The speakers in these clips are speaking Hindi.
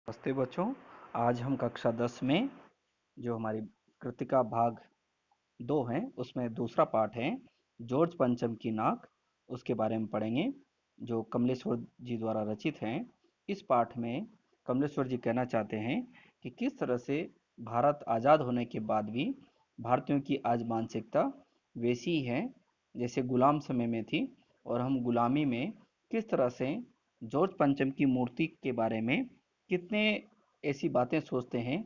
नमस्ते बच्चों। आज हम कक्षा 10 में जो हमारी कृतिका भाग 2 है उसमें दूसरा पाठ है जॉर्ज पंचम की नाक, उसके बारे में पढ़ेंगे जो कमलेश्वर जी द्वारा रचित हैं। इस पाठ में कमलेश्वर जी कहना चाहते हैं कि किस तरह से भारत आज़ाद होने के बाद भी भारतीयों की आज मानसिकता वैसी ही है जैसे गुलाम समय में थी, और हम गुलामी में किस तरह से जॉर्ज पंचम की मूर्ति के बारे में कितने ऐसी बातें सोचते हैं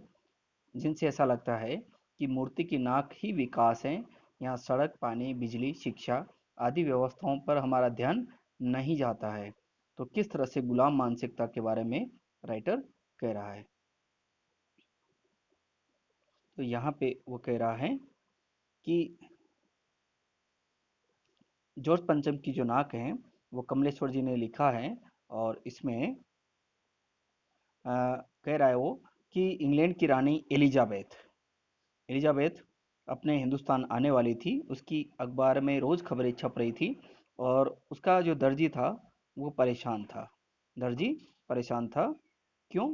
जिनसे ऐसा लगता है कि मूर्ति की नाक ही विकास है। यहाँ सड़क, पानी, बिजली, शिक्षा आदि व्यवस्थाओं पर हमारा ध्यान नहीं जाता है। तो किस तरह से गुलाम मानसिकता के बारे में राइटर कह रहा है। तो यहाँ पे वो कह रहा है कि जॉर्ज पंचम की जो नाक है वो कमलेश्वर जी ने लिखा है, और इसमें कह रहा है वो कि इंग्लैंड की रानी एलिजाबेथ एलिजाबेथ अपने हिंदुस्तान आने वाली थी। उसकी अखबार में रोज़ खबरें छप रही थी, और उसका जो दर्जी था वो परेशान था। दर्जी परेशान था। क्यों?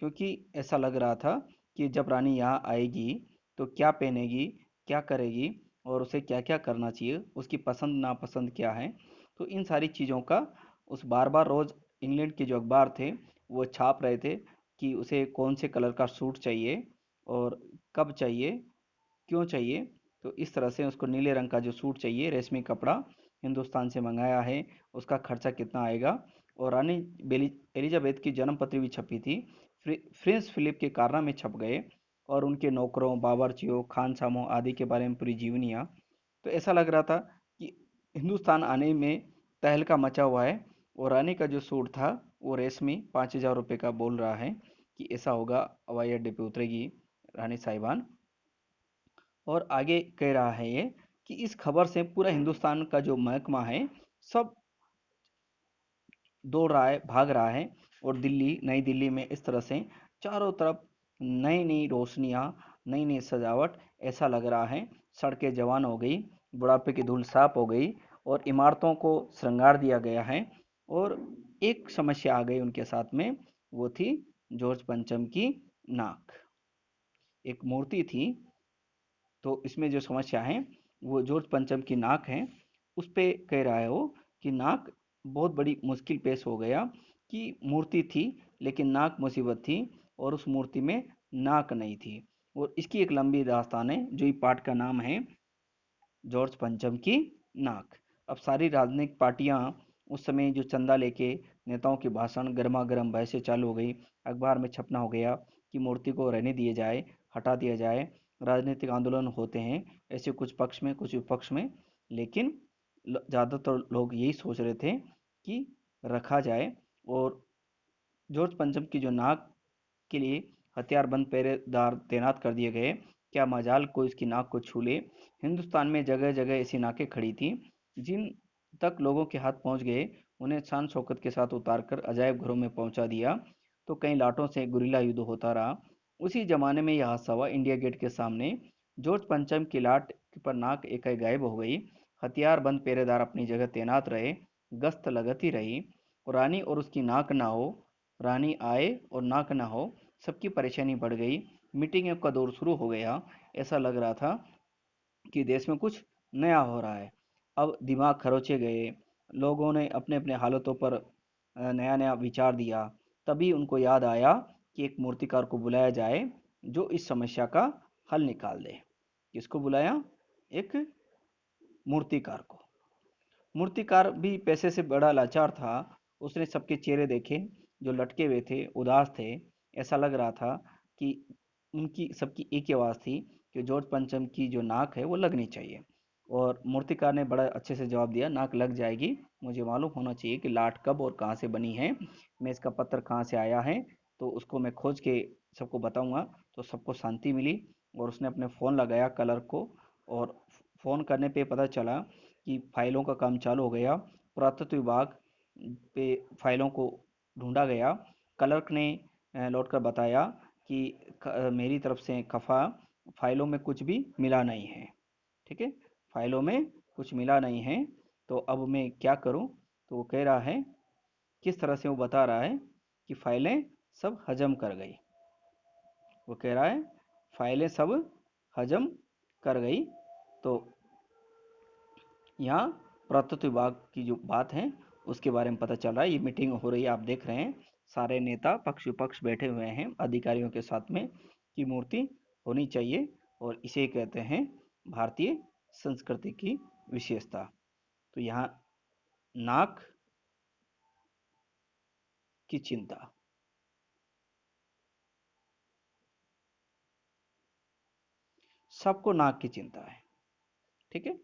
क्योंकि ऐसा लग रहा था कि जब रानी यहाँ आएगी तो क्या पहनेगी, क्या करेगी, और उसे क्या क्या करना चाहिए, उसकी पसंद नापसंद क्या है। तो इन सारी चीज़ों का उस बार बार रोज़ इंग्लैंड के जो अखबार थे वो छाप रहे थे कि उसे कौन से कलर का सूट चाहिए और कब चाहिए, क्यों चाहिए। तो इस तरह से उसको नीले रंग का जो सूट चाहिए, रेशमी कपड़ा हिंदुस्तान से मंगाया है, उसका खर्चा कितना आएगा। और रानी एलिजाबेथ की जन्म पत्री भी छपी थी। प्रिंस फिलिप के कारनामे छप गए, और उनके नौकरों, बावर्चियों, खानसामों आदि के बारे में पूरी जीवनियाँ। तो ऐसा लग रहा था कि हिंदुस्तान आने में तहलका मचा हुआ है। और रानी का जो सूट था वो रेशमी 5,000 रुपये का बोल रहा है कि ऐसा होगा, हवाई अड्डे पे उतरेगी रानी साहिबान। और आगे कह रहा है ये कि इस खबर से पूरा हिंदुस्तान का जो महकमा है सब दौड़ रहा है, भाग रहा है। और दिल्ली, नई दिल्ली में इस तरह से चारों तरफ नई नई रोशनियाँ, नई नई सजावट, ऐसा लग रहा है सड़कें जवान हो गई, बुढ़ापे की धूल साफ हो गई, और इमारतों को श्रृंगार दिया गया है। और एक समस्या आ गई उनके साथ में, वो थी जॉर्ज पंचम की नाक। एक मूर्ति थी, तो इसमें जो समस्या है वो जॉर्ज पंचम की नाक है। उस पे कह रहा है वो कि नाक बहुत बड़ी मुश्किल पेश हो गया, कि मूर्ति थी लेकिन नाक मुसीबत थी, और उस मूर्ति में नाक नहीं थी। और इसकी एक लंबी दास्तान है जो ये पाठ का नाम है जॉर्ज पंचम की नाक। अब सारी राजनीतिक पार्टियां उस समय जो चंदा लेके नेताओं के भाषण, गर्मा गर्म बहसें चालू हो गई। अखबार में छपना हो गया कि मूर्ति को रहने दिया जाए, हटा दिया जाए। राजनीतिक आंदोलन होते हैं ऐसे, कुछ पक्ष में कुछ विपक्ष में। लेकिन ज़्यादातर लोग यही सोच रहे थे कि रखा जाए। और जॉर्ज पंचम की जो नाक के लिए हथियारबंद पहरेदार तैनात कर दिए गए। क्या मजाल कोई इसकी नाक को छू ले। हिंदुस्तान में जगह जगह ऐसी नाकें खड़ी थीं जिन तक लोगों के हाथ पहुंच गए। उन्हें शान शौकत के साथ उतारकर अजायब घरों में पहुंचा दिया। तो कई लाटों से गुरिल्ला युद्ध होता रहा। उसी जमाने में यह हादसा हुआ इंडिया गेट के सामने। जॉर्ज पंचम की लाट पर नाक एकाएक गायब हो गई। हथियारबंद पहरेदार अपनी जगह तैनात रहे। गश्त लगती रही। रानी और उसकी नाक ना हो, रानी आए और नाक ना हो, सबकी परेशानी बढ़ गई। मीटिंग का दौर शुरू हो गया। ऐसा लग रहा था कि देश में कुछ नया हो रहा है। अब दिमाग खरोचे गए। लोगों ने अपने अपने हालतों पर नया नया विचार दिया। तभी उनको याद आया कि एक मूर्तिकार को बुलाया जाए जो इस समस्या का हल निकाल दे। किसको बुलाया? एक मूर्तिकार को। मूर्तिकार भी पैसे से बड़ा लाचार था। उसने सबके चेहरे देखे जो लटके हुए थे, उदास थे। ऐसा लग रहा था कि उनकी सबकी एक ही आवाज़ थी कि जॉर्ज पंचम की जो नाक है वो लगनी चाहिए। और मूर्तिकार ने बड़ा अच्छे से जवाब दिया, नाक लग जाएगी। मुझे मालूम होना चाहिए कि लाट कब और कहाँ से बनी है, मैं इसका पत्र कहाँ से आया है, तो उसको मैं खोज के सबको बताऊंगा। तो सबको शांति मिली। और उसने अपने फ़ोन लगाया कलर को, और फ़ोन करने पे पता चला कि फाइलों का काम चालू हो गया। पुरातत्व विभाग पे फाइलों को ढूंढा गया। क्लर्क ने लौटकर बताया कि मेरी तरफ से खफा, फाइलों में कुछ भी मिला नहीं है। ठीक है, फाइलों में कुछ मिला नहीं है। तो अब मैं क्या करूं? तो वो कह रहा है, किस तरह से वो बता रहा है कि फाइलें सब हजम कर गई। वो कह रहा है फाइलें सब हजम कर गई। तो यहाँ पुरातत्व विभाग की जो बात है उसके बारे में पता चल रहा है। ये मीटिंग हो रही है, आप देख रहे हैं सारे नेता पक्ष विपक्ष बैठे हुए हैं अधिकारियों के साथ में कि मूर्ति होनी चाहिए, और इसे कहते हैं भारतीय संस्कृति की विशेषता। तो यहाँ नाक की चिंता, सबको नाक की चिंता है। ठीक है,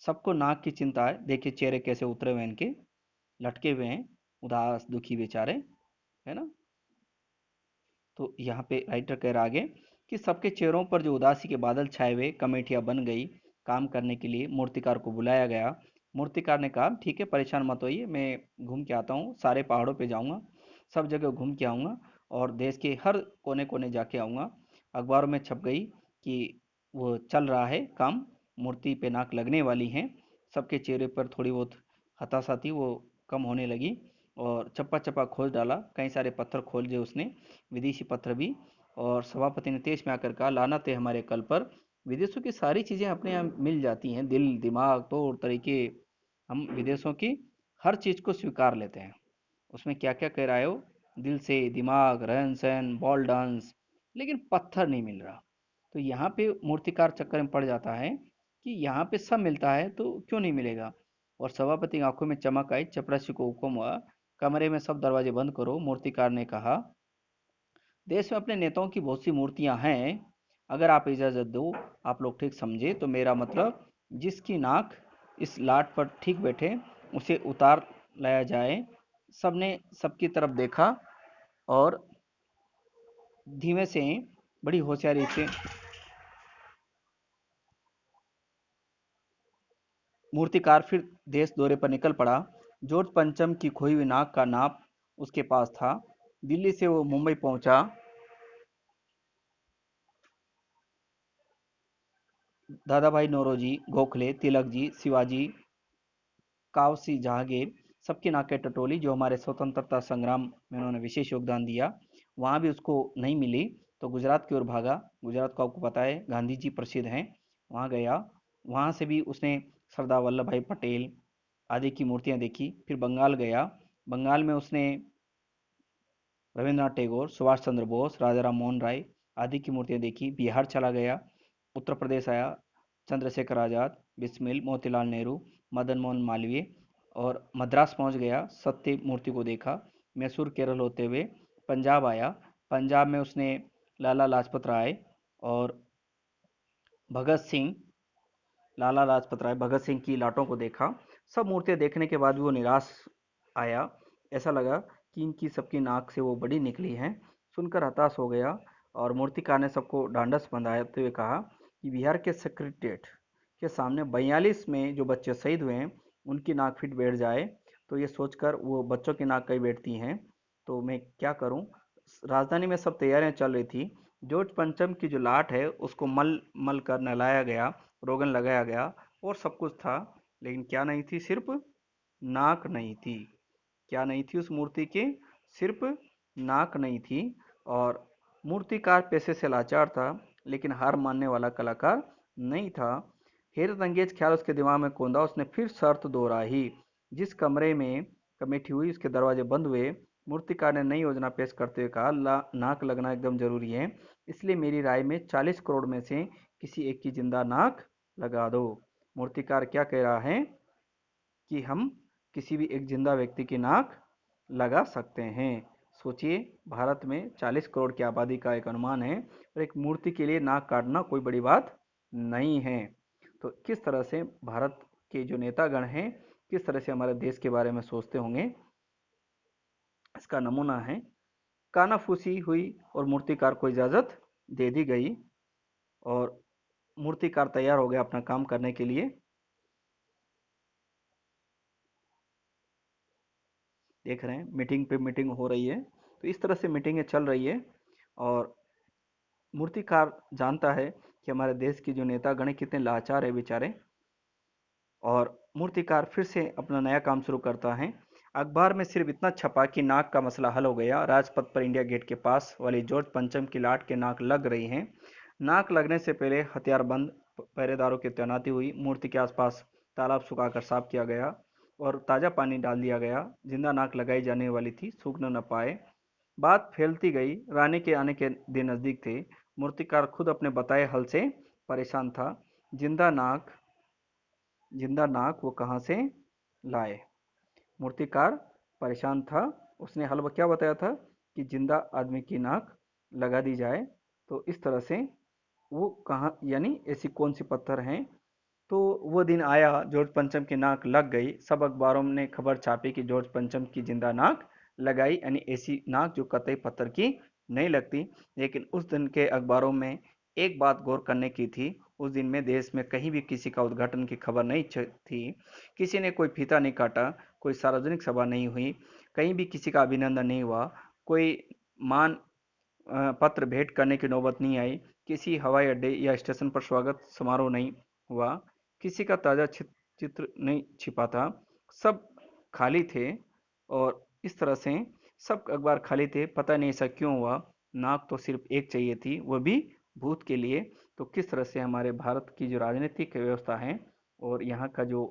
सबको नाक की चिंता है। देखिए चेहरे कैसे उतरे हुए हैं इनके, लटके हुए हैं, उदास दुखी बेचारे, है ना। तो यहाँ पे राइटर कह रहा आगे कि सबके चेहरों पर जो उदासी के बादल छाए हुए, कमेटियां बन गई काम करने के लिए, मूर्तिकार को बुलाया गया। मूर्तिकार ने कहा ठीक है परेशान मत होइए, मैं घूम के आता हूँ, सारे पहाड़ों पे जाऊँगा, सब जगह घूम के आऊँगा और देश के हर कोने कोने जाके आऊँगा। अखबारों में छप गई कि वो चल रहा है काम, मूर्ति पे नाक लगने वाली है। सबके चेहरे पर थोड़ी बहुत हताशा थी, वो कम होने लगी। और चप्पा चप्पा खोज डाला, कई सारे पत्थर खोल दिए उसने, विदेशी पत्र भी। और सभापति ने तेज में आकर कहा लानत है हमारे कल पर, विदेशों की सारी चीज़ें अपने यहाँ मिल जाती हैं, दिल दिमाग तौर तरीके, हम विदेशों की हर चीज़ को स्वीकार लेते हैं। उसमें क्या क्या कह रहा है वो, दिल से दिमाग, रहन सहन, बॉल डांस, लेकिन पत्थर नहीं मिल रहा। तो यहाँ पे मूर्तिकार चक्कर में पड़ जाता है कि यहाँ पे सब मिलता है तो क्यों नहीं मिलेगा। और सभापति की आंखों में चमक आई, चपरासी को हुक्म हुआ कमरे में सब दरवाजे बंद करो। मूर्तिकार ने कहा देश में अपने नेताओं की बहुत सी मूर्तियां हैं, अगर आप इजाज़त दो, आप लोग ठीक समझे तो मेरा मतलब जिसकी नाक इस लाट पर ठीक बैठे उसे उतार लाया जाए। सबने सबकी तरफ देखा और धीमे से बड़ी होशियारी से मूर्तिकार फिर देश दौरे पर निकल पड़ा। जॉर्ज पंचम की खोई हुई नाक का नाप उसके पास था। दिल्ली से वो मुंबई पहुंचा। दादा भाई नौरोजी, गोखले, तिलक जी, शिवाजी, कावसी, जहांगीर, सबकी नाकें टटोली जो हमारे स्वतंत्रता संग्राम में उन्होंने विशेष योगदान दिया। वहाँ भी उसको नहीं मिली तो गुजरात की ओर भागा। गुजरात को आपको पता है गांधी जी प्रसिद्ध हैं, वहाँ गया। वहाँ से भी उसने सरदार वल्लभ भाई पटेल आदि की मूर्तियाँ देखी। फिर बंगाल गया। बंगाल में उसने रविंद्रनाथ टैगोर, सुभाष चंद्र बोस, राजा राम मोहन राय आदि की मूर्तियाँ देखी। बिहार चला गया, उत्तर प्रदेश आया, चंद्रशेखर आज़ाद, बिस्मिल, मोतीलाल नेहरू, मदन मोहन मालवीय, और मद्रास पहुंच गया, सत्य मूर्ति को देखा। मैसूर केरल होते हुए पंजाब आया। पंजाब में उसने लाला लाजपत राय और भगत सिंह, लाला लाजपत राय भगत सिंह की लाटों को देखा। सब मूर्तियां देखने के बाद भी वो निराश आया। ऐसा लगा कि इनकी सबकी नाक से वो बड़ी निकली हैं। सुनकर हताश हो गया और मूर्तिकार ने सबको ढांढस बंधाते हुए कहा कि बिहार के सेक्रेटेरिएट के सामने 42 में जो बच्चे शहीद हुए हैं उनकी नाक फिट बैठ जाए। तो ये सोचकर वो बच्चों की नाक कहीं बैठती हैं, तो मैं क्या करूं। राजधानी में सब तैयारियां चल रही थी। जॉर्ज पंचम की जो लाट है उसको मल मल कर नहलाया गया, रोगन लगाया गया और सब कुछ था, लेकिन क्या नहीं थी, सिर्फ नाक नहीं थी। क्या नहीं थी उस मूर्ति के, सिर्फ नाक नहीं थी। और मूर्तिकार पेशे से लाचार था, लेकिन हार मानने वाला कलाकार नहीं था। हैरत अंगेज ख्याल उसके दिमाग में कौंधा। उसने फिर शर्त दोहराई। जिस कमरे में कमेटी हुई उसके दरवाजे बंद हुए। मूर्तिकार ने नई योजना पेश करते हुए कहा नाक लगना एकदम जरूरी है, इसलिए मेरी राय में 40 करोड़ में से किसी एक की जिंदा नाक लगा दो। मूर्तिकार क्या कह रहा है कि हम किसी भी एक जिंदा व्यक्ति की नाक लगा सकते हैं। सोचिए भारत में 40 करोड़ की आबादी का एक अनुमान है और एक मूर्ति के लिए नाक काटना कोई बड़ी बात नहीं है। तो किस तरह से भारत के जो नेतागण हैं किस तरह से हमारे देश के बारे में सोचते होंगे, इसका नमूना है। कानाफूसी हुई और मूर्तिकार को इजाज़त दे दी गई और मूर्तिकार तैयार हो गया अपना काम करने के लिए। देख रहे हैं मीटिंग पे मीटिंग हो रही है, तो इस तरह से मीटिंगें चल रही है। और मूर्तिकार जानता है कि हमारे देश की जो नेतागण हैं कितने लाचार है बेचारे। और मूर्तिकार फिर से अपना नया काम शुरू करता है। अखबार में सिर्फ इतना छपा कि नाक का मसला हल हो गया। राजपथ पर इंडिया गेट के पास वाली जॉर्ज पंचम की लाट के नाक लग रही हैं। नाक लगने से पहले हथियारबंद पहरेदारों की तैनाती हुई। मूर्ति के आसपास तालाब सुखाकर साफ किया गया और ताज़ा पानी डाल दिया गया। जिंदा नाक लगाई जाने वाली थी, सूख न पाए। बात फैलती गई। रानी के आने के दिन नजदीक थे। मूर्तिकार खुद अपने बताए हल से परेशान था। जिंदा नाक जिंदा नाक वो कहाँ से लाए? मूर्तिकार परेशान था। उसने हल क्या बताया था कि जिंदा आदमी की नाक लगा दी जाए। तो इस तरह से वो कहाँ, यानी ऐसी कौन सी पत्थर हैं? तो वो दिन आया, जॉर्ज पंचम की नाक लग गई। सब अखबारों ने खबर छापी कि जॉर्ज पंचम की जिंदा नाक लगाई, यानी ऐसी नाक जो कतई पत्थर की नहीं लगती। लेकिन उस दिन के अखबारों में एक बात गौर करने की थी। उस दिन में देश में कहीं भी किसी का उद्घाटन की खबर नहीं थी। किसी ने कोई फीता नहीं काटा, कोई सार्वजनिक सभा नहीं हुई, कहीं भी किसी का अभिनंदन नहीं हुआ, कोई मान पत्र भेंट करने की नौबत नहीं आई, किसी हवाई अड्डे या स्टेशन पर स्वागत समारोह नहीं हुआ, किसी का ताज़ा चित्र नहीं छिपा था। सब खाली थे। और इस तरह से सब अखबार खाली थे। पता नहीं ऐसा क्यों हुआ। नाक तो सिर्फ एक चाहिए थी, वह भी भूत के लिए। तो किस तरह से हमारे भारत की जो राजनीतिक व्यवस्था है और यहाँ का जो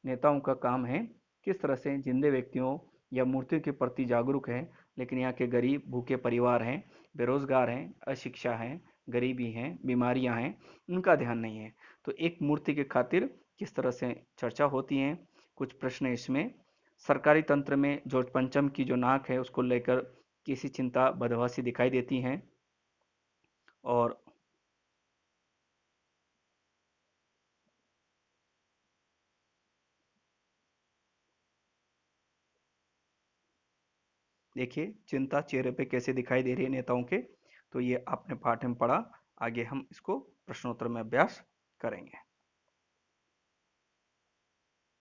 नेताओं का काम है, किस तरह से जिंदे व्यक्तियों या मूर्तियों के प्रति जागरूक है, लेकिन यहाँ के गरीब भूखे परिवार हैं, बेरोजगार हैं, अशिक्षा है, गरीबी है, बीमारियां हैं, उनका ध्यान नहीं है। तो एक मूर्ति के खातिर किस तरह से चर्चा होती है। कुछ प्रश्न इसमें। सरकारी तंत्र में जॉर्ज पंचम की जो नाक है उसको लेकर किसी चिंता बदहवासी दिखाई देती है। और देखिए चिंता चेहरे पे कैसे दिखाई दे रही है नेताओं के। तो ये आपने पाठ में पढ़ा। आगे हम इसको प्रश्नोत्तर में अभ्यास करेंगे।